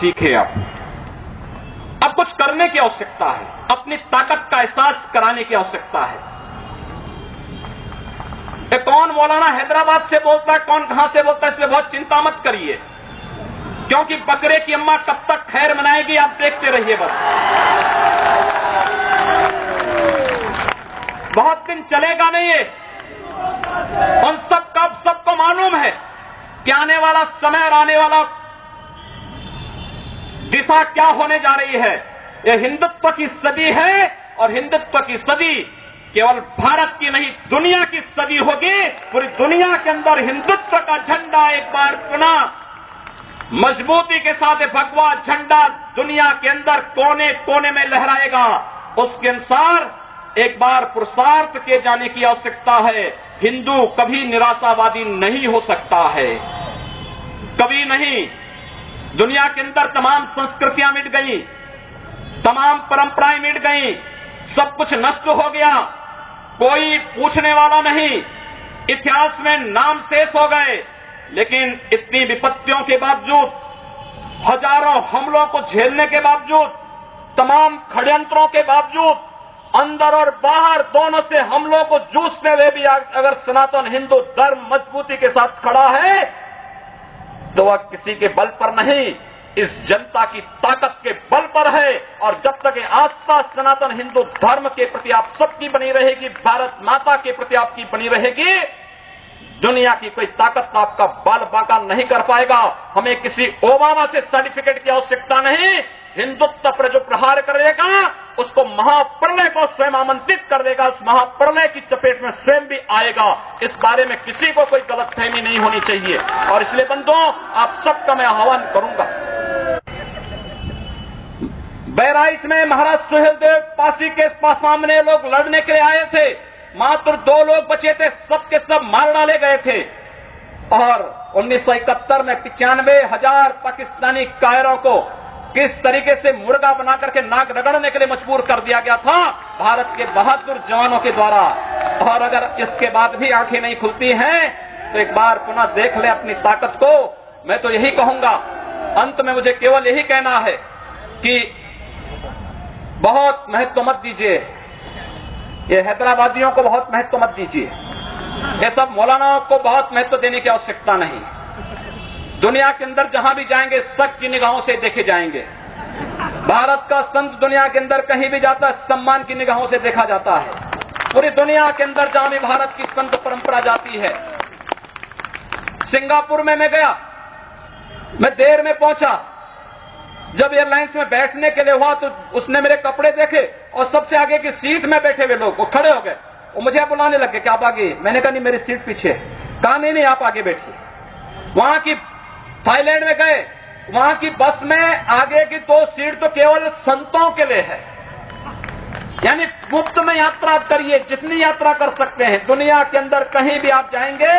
सीखे। अब कुछ करने की आवश्यकता है, अपनी ताकत का एहसास कराने की आवश्यकता है। कौन मौलाना हैदराबाद से बोलता है, कौन कहां से बोलता है, इसलिए बहुत चिंता मत करिए, क्योंकि बकरे की अम्मा कब तक खैर मनाएगी आप देखते रहिए। बस बहुत दिन चलेगा नहीं ये। उन सबको मालूम है कि आने वाला समय और आने वाला दिशा क्या होने जा रही है। यह हिंदुत्व की सदी है और हिंदुत्व की सदी केवल भारत की नहीं दुनिया की सदी होगी। पूरी दुनिया के अंदर हिंदुत्व का झंडा एक बार पुनः मजबूती के साथ भगवा झंडा दुनिया के अंदर कोने कोने में लहराएगा। उसके अनुसार एक बार पुरुषार्थ किए जाने की आवश्यकता है। हिंदू कभी निराशावादी नहीं हो सकता है, कभी नहीं। दुनिया के अंदर तमाम संस्कृतियां मिट गई, तमाम परंपराएं मिट गई, सब कुछ नष्ट हो गया, कोई पूछने वाला नहीं, इतिहास में नाम शेष हो गए। लेकिन इतनी विपत्तियों के बावजूद, हजारों हमलों को झेलने के बावजूद, तमाम षड्यंत्रों के बावजूद, अंदर और बाहर दोनों से हमलों को जूझते हुए भी अगर सनातन हिंदू धर्म मजबूती के साथ खड़ा है तो वह किसी के बल पर नहीं, इस जनता की ताकत के बल पर है। और जब तक ये आस्था सनातन हिंदू धर्म के प्रति आप सबकी बनी रहेगी, भारत माता के प्रति आपकी बनी रहेगी, दुनिया की कोई ताकत आपका बाल बांका नहीं कर पाएगा। हमें किसी ओबामा से सर्टिफिकेट की आवश्यकता नहीं। हिंदुत्व पर जो प्रहार करेगा उसको महाप्रलय को स्वयं आमंत्रित कर देगा, उस महाप्रलय की चपेट में स्वयं भी आएगा। इस बारे में किसी को कोई गलतफहमी नहीं होनी चाहिए। और इसलिए बंधुओं, आप सबका मैं आह्वान करूंगा। बहराइच में महाराज सुहेलदेव पासी के सामने लोग लड़ने के लिए आए थे, मात्र 2 लोग बचे थे, सबके सब मार डाले गए थे। और 1971 में 95,000 पाकिस्तानी कायरों को किस तरीके से मुर्गा बना करके नाक रगड़ने के लिए मजबूर कर दिया गया था भारत के बहादुर जवानों के द्वारा। और अगर इसके बाद भी आंखें नहीं खुलती हैं तो एक बार पुनः देख ले अपनी ताकत को। मैं तो यही कहूंगा, अंत में मुझे केवल यही कहना है कि बहुत महत्व मत दीजिए, ये हैदराबादियों को बहुत महत्व मत दीजिए, ये सब मौलानाओं को बहुत महत्व देने की आवश्यकता नहीं। दुनिया के अंदर जहां भी जाएंगे शक की निगाहों से देखे जाएंगे। भारत का संत दुनिया के अंदर कहीं भी जाता है सम्मान की निगाहों से देखा जाता है। पूरी दुनिया के अंदर जहां भी भारत की संत परंपरा जाती है। सिंगापुर में मैं गया, मैं देर में पहुंचा, जब एयरलाइंस में बैठने के लिए हुआ तो उसने मेरे कपड़े देखे और सबसे आगे की सीट में बैठे हुए लोग वो खड़े हो गए, वो मुझे बुलाने लगे कि आप आगे। मैंने कहा नहीं, मेरी सीट पीछे। कहा नहीं आप आगे बैठिए। वहां की थाईलैंड में गए, वहां की बस में आगे की 2 सीट तो केवल संतों के लिए है, यानी मुफ्त में यात्रा करिए, जितनी यात्रा कर सकते हैं। दुनिया के अंदर कहीं भी आप जाएंगे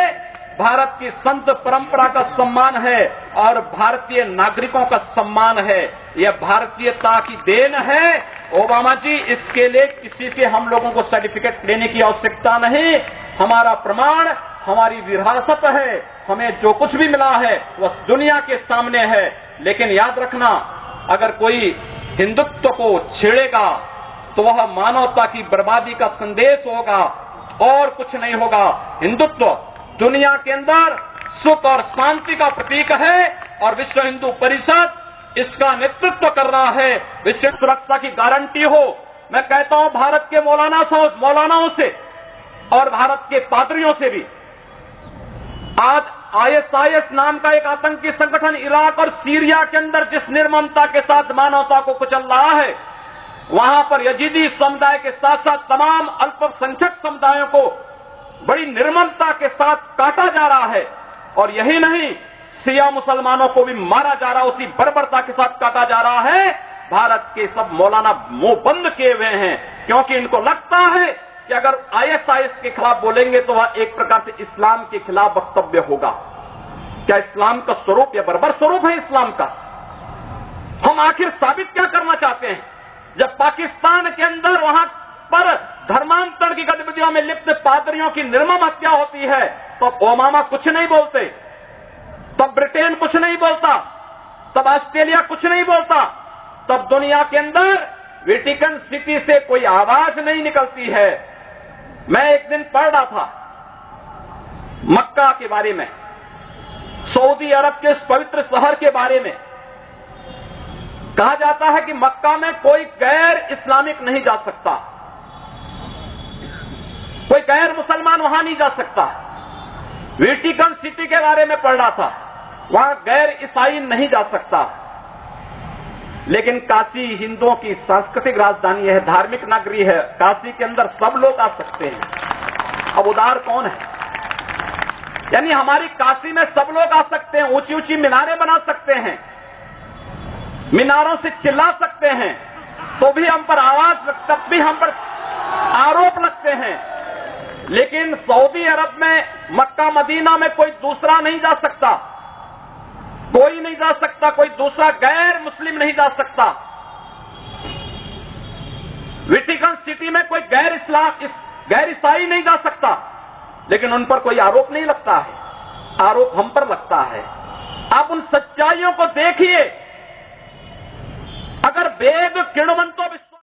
भारत की संत परंपरा का सम्मान है और भारतीय नागरिकों का सम्मान है। यह भारतीयता की देन है। ओबामा जी, इसके लिए किसी से हम लोगों को सर्टिफिकेट लेने की आवश्यकता नहीं। हमारा प्रमाण हमारी विरासत है, हमें जो कुछ भी मिला है वह दुनिया के सामने है। लेकिन याद रखना, अगर कोई हिंदुत्व को छेड़ेगा तो वह मानवता की बर्बादी का संदेश होगा और कुछ नहीं होगा। हिंदुत्व दुनिया के अंदर सुख और शांति का प्रतीक है और विश्व हिंदू परिषद इसका नेतृत्व कर रहा है। विश्व सुरक्षा की गारंटी हो। मैं कहता हूं भारत के मौलानाओं से और भारत के पादरियों से भी, आज ISIS नाम का एक आतंकी संगठन इराक और सीरिया के अंदर जिस निर्ममता के साथ मानवता को कुचल रहा है, वहां पर यजीदी समुदाय के साथ साथ तमाम अल्पसंख्यक समुदायों को बड़ी निर्ममता के साथ काटा जा रहा है। और यही नहीं, शिया मुसलमानों को भी मारा जा रहा है, उसी बर्बरता के साथ काटा जा रहा है। भारत के सब मौलाना मुंह बंद किए हुए हैं, क्योंकि इनको लगता है कि अगर ISIS के खिलाफ बोलेंगे तो वह एक प्रकार से इस्लाम के खिलाफ वक्तव्य होगा। क्या इस्लाम का स्वरूप या बर्बर स्वरूप है इस्लाम का? हम आखिर साबित क्या करना चाहते हैं? जब पाकिस्तान के अंदर वहां पर धर्मांतरण की गतिविधियों में लिप्त पादरियों की निर्मम हत्या होती है, तो ओबामा कुछ नहीं बोलते, तब ब्रिटेन कुछ नहीं बोलता, तब ऑस्ट्रेलिया कुछ नहीं बोलता, तब दुनिया के अंदर वेटिकन सिटी से कोई आवाज नहीं निकलती है। मैं एक दिन पढ़ रहा था मक्का के बारे में, सऊदी अरब के उस पवित्र शहर के बारे में। कहा जाता है कि मक्का में कोई गैर इस्लामिक नहीं जा सकता, कोई गैर मुसलमान वहां नहीं जा सकता। वेटिकन सिटी के बारे में पढ़ रहा था, वहां गैर ईसाई नहीं जा सकता। लेकिन काशी हिंदुओं की सांस्कृतिक राजधानी है, धार्मिक नगरी है, काशी के अंदर सब लोग आ सकते हैं। अब उदार कौन है? यानी हमारी काशी में सब लोग आ सकते हैं, ऊंची ऊंची मीनारें बना सकते हैं, मीनारों से चिल्ला सकते हैं, तो भी हम पर आवाज, तब भी हम पर आरोप लगते हैं। लेकिन सऊदी अरब में, मक्का मदीना में कोई दूसरा नहीं जा सकता, कोई नहीं जा सकता, कोई दूसरा गैर मुस्लिम नहीं जा सकता। वेटिकन सिटी में कोई गैर ईसाई नहीं जा सकता, लेकिन उन पर कोई आरोप नहीं लगता है, आरोप हम पर लगता है। आप उन सच्चाइयों को देखिए। अगर वेद किण्वंतो